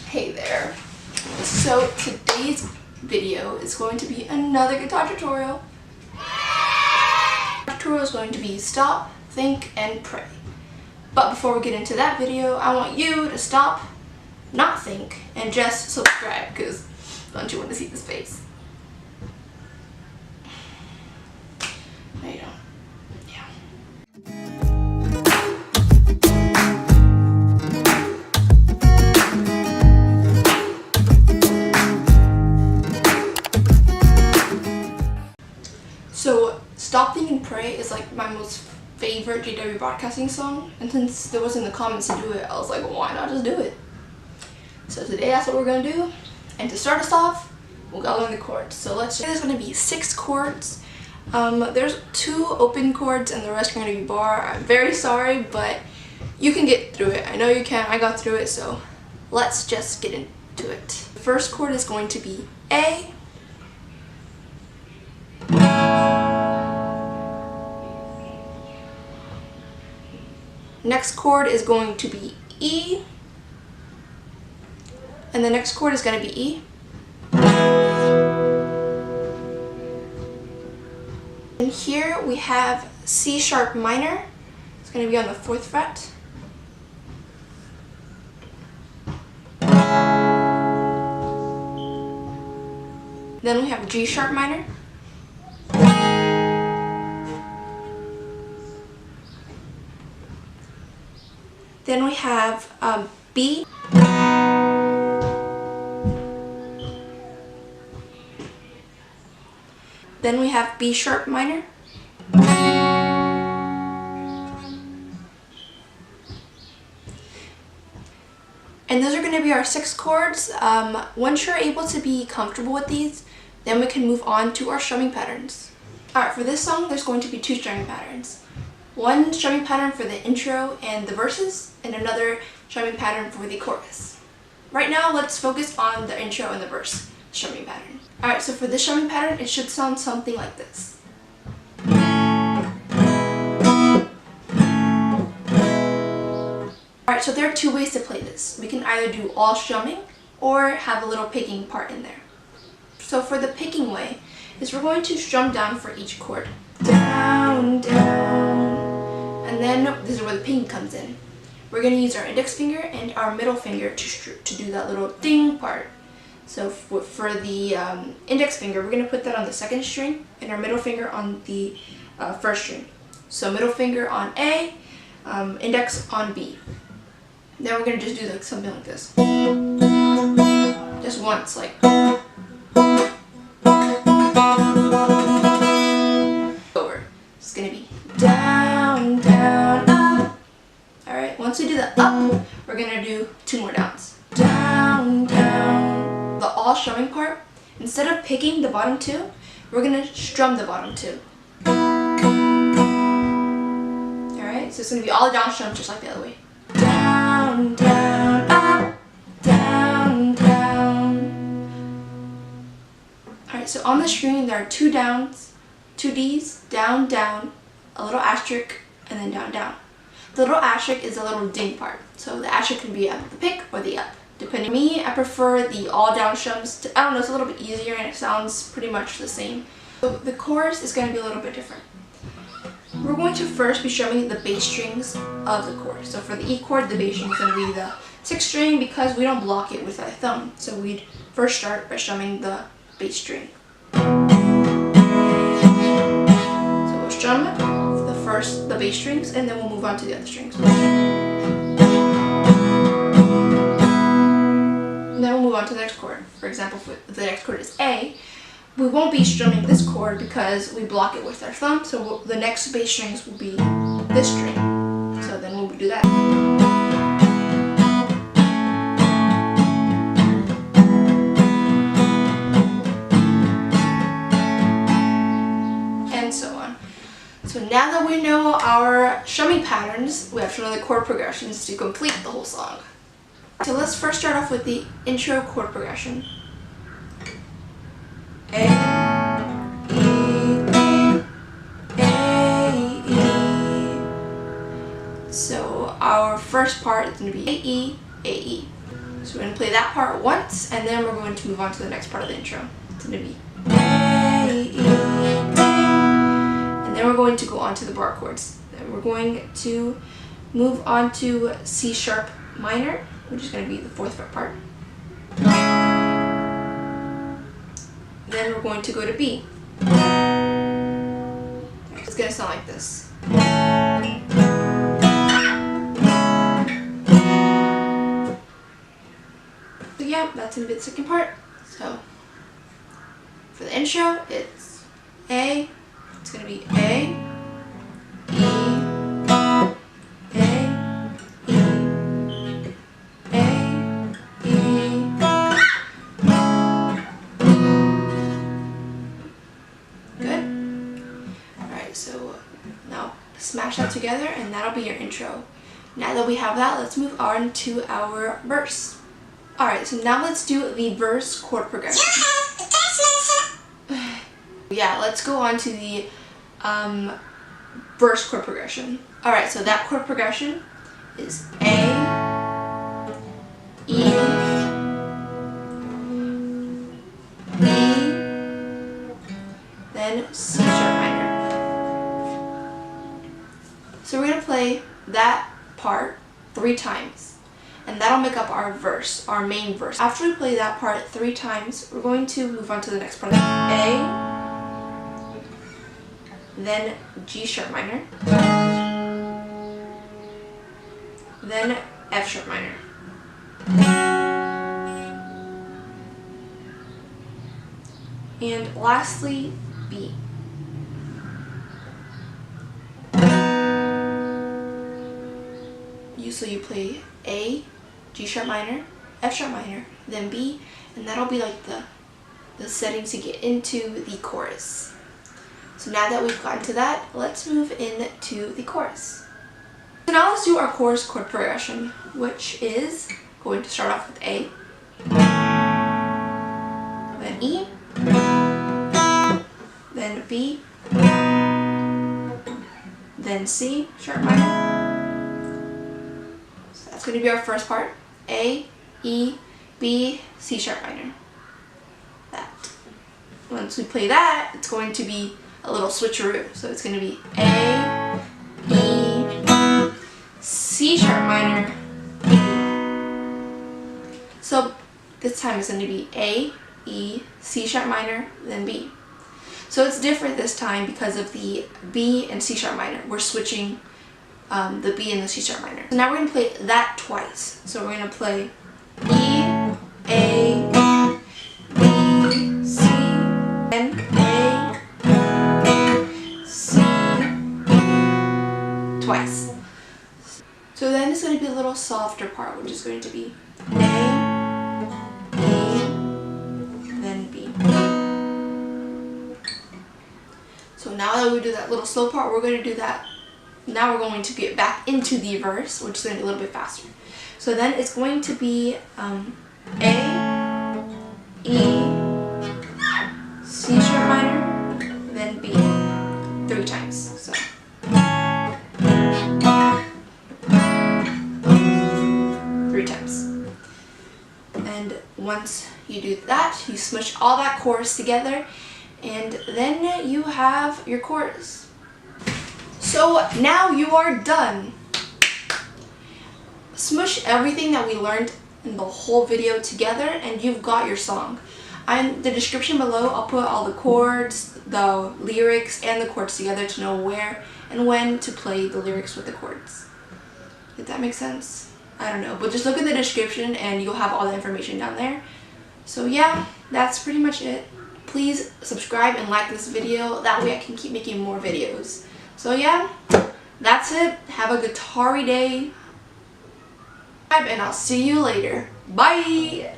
Hey there. So today's video is going to be another guitar tutorial. The tutorial is going to be stop, think, and pray. But before we get into that video, I want you to stop, not think, and just subscribe, because don't you want to see this face? No, you don't. So, Stop, Think, and Pray is like my most favorite JW broadcasting song, and since there was in the comments to do it, I was like, well, why not just do it? So today that's what we're going to do, and to start us off, we'll go learn the chords. So there's going to be 6 chords. There's 2 open chords and the rest are going to be bar. I'm very sorry, but you can get through it. I know you can. I got through it, so let's just get into it. The first chord is going to be A. Next chord is going to be E, and the next chord is going to be E. And here we have C sharp minor. It's going to be on the 4th fret. Then we have G sharp minor. Then we have B. Then we have B sharp minor. And those are going to be our 6 chords. Once you're able to be comfortable with these, then we can move on to our strumming patterns. Alright, for this song, there's going to be 2 strumming patterns. One strumming pattern for the intro and the verses, and another strumming pattern for the chorus. Right now, let's focus on the intro and the verse strumming pattern. Alright, so for this strumming pattern, it should sound something like this. Alright, so there are 2 ways to play this. We can either do all strumming or have a little picking part in there. So for the picking way, is we're going to strum down for each chord. Down, down. And then this is where the picking comes in. We're going to use our index finger and our middle finger to do that little ding part. So for the index finger, we're going to put that on the 2nd string and our middle finger on the 1st string. So middle finger on A, index on B. Then we're going to just do like something like this. Just once, like. Over. It's going to be down, down, up. Alright, once we do the up, we're going to do 2 more downs. Down, down. The all strumming part, instead of picking the bottom 2, we're going to strum the bottom 2. Alright, so it's going to be all down strums just like the other way. Down, down, up, down, down. Alright, so on the string there are 2 downs, 2 Ds, down, down, a little asterisk, and then down, down. The little asterisk is a little ding part, so the asterisk can be at the pick or the up. Depending on me, I prefer the all down strums. I don't know, it's a little bit easier and it sounds pretty much the same. So the chorus is going to be a little bit different. We're going to first be strumming the bass strings of the chord. So for the E chord, the bass string is going to be the 6th string because we don't block it with our thumb. So we'd first start by strumming the bass string. So we'll strum the bass strings, and then we'll move on to the other strings. And then we'll move on to the next chord. For example, if the next chord is A, we won't be strumming this chord because we block it with our thumb, so the next bass strings will be this string. So then we'll do that. And so on. So now that we know our strumming patterns, we have to know the chord progressions to complete the whole song. So let's first start off with the intro chord progression. A, E, A, E. So our first part is going to be A, E, A, E. So we're going to play that part once, and then we're going to move on to the next part of the intro. It's going to be A, E, and then we're going to go on to the bar chords. Then we're going to move on to C sharp minor, which is going to be the 4th fret part. Then we're going to go to B. It's going to sound like this. So yeah, that's in the second part. So for the intro, it's A. It's going to be A, E, so now smash that together and that'll be your intro. Now that we have that, let's move on to our verse. Alright, so now let's do the verse chord progression. Yeah, let's go on to the verse chord progression. Alright, so that chord progression is A, E, B, then C sharp minor. So we're going to play that part 3 times, and that'll make up our verse, our main verse. After we play that part 3 times, we're going to move on to the next part. A, then G sharp minor, then F sharp minor. And lastly, B. So you play A, G sharp minor, F sharp minor, then B, and that'll be like the settings to get into the chorus. So now that we've gotten to that, let's move into the chorus. So now let's do our chorus chord progression, which is going to start off with A, then E, then B, then C sharp minor. That's going to be our first part. A, E, B, C sharp minor. That. Once we play that, it's going to be a little switcheroo. So it's going to be A, E, C sharp minor, E. So this time it's going to be A, E, C sharp minor, then B. So it's different this time because of the B and C sharp minor. We're switching the B and the C sharp minor. So now we're going to play that twice. So we're going to play E, A, B, C, then A, C, twice. So then it's going to be a little softer part, which is going to be A, E, then B. So now that we do that little slow part, we're going to do that. Now we're going to get back into the verse, which is going to be a little bit faster. So then it's going to be A, E, C sharp minor, then B, 3 times. So 3 times. And once you do that, you smush all that chorus together, and then you have your chorus. So now you are done. Smush everything that we learned in the whole video together and you've got your song. In the description below, I'll put all the chords, the lyrics, and the chords together to know where and when to play the lyrics with the chords. Did that make sense? I don't know, but just look in the description and you'll have all the information down there. So yeah, that's pretty much it. Please subscribe and like this video, that way I can keep making more videos. So yeah, that's it. Have a guitar-y day. And I'll see you later. Bye!